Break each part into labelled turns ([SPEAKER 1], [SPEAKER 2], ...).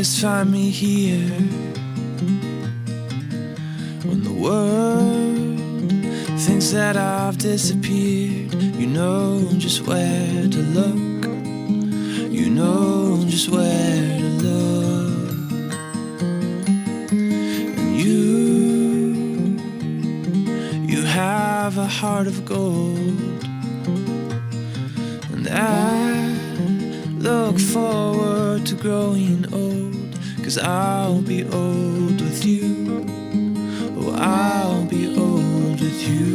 [SPEAKER 1] always find me here when the world thinks that I've disappeared. You know just where to look. You know just where to look. And you have a heart of gold. And I look forward to growing old, 'cause I'll be old with you. Oh, I'll be old with you.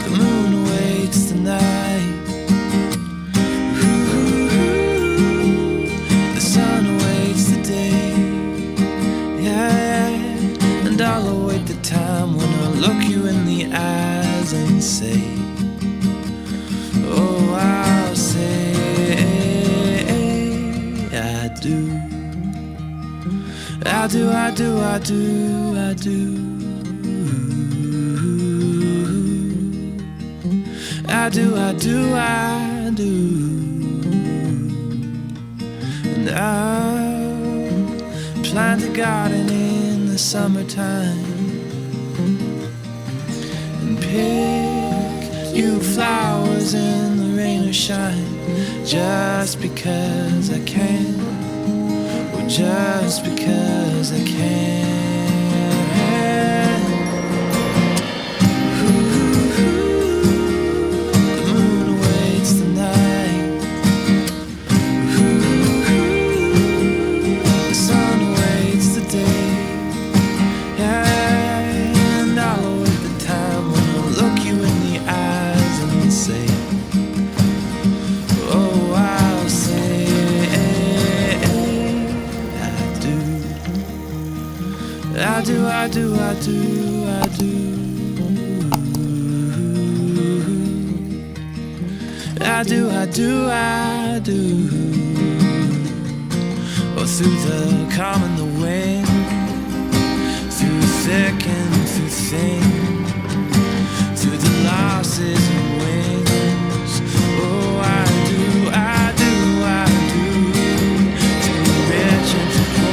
[SPEAKER 1] The moon awaits the night. The sun awaits the day. Yeah, and I'll await the time when I'll look you in the eyes and say, oh, I'll say I do. I do, I do, I do, I do. I do, I do, I do. And I'll plant a garden in the summertime and pick you flowers in the rain or shine, just because I can. Just because I can. The moon awaits the night. The sun awaits the day. And I'll await the time when I'll look you in the eyes and say, oh, I'll say I do, I do, I do, I do. I do, I do, I do. Oh, through the calm and the wind, through thick and through thin, through the losses and wins. Oh, I do, I do, I do. Too rich and too poor.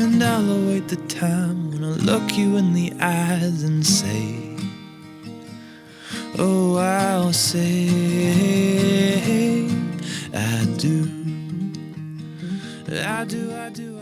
[SPEAKER 1] And I'll await the time when I'll look you in the eyes and say, oh, I'll say I do. I do, I do.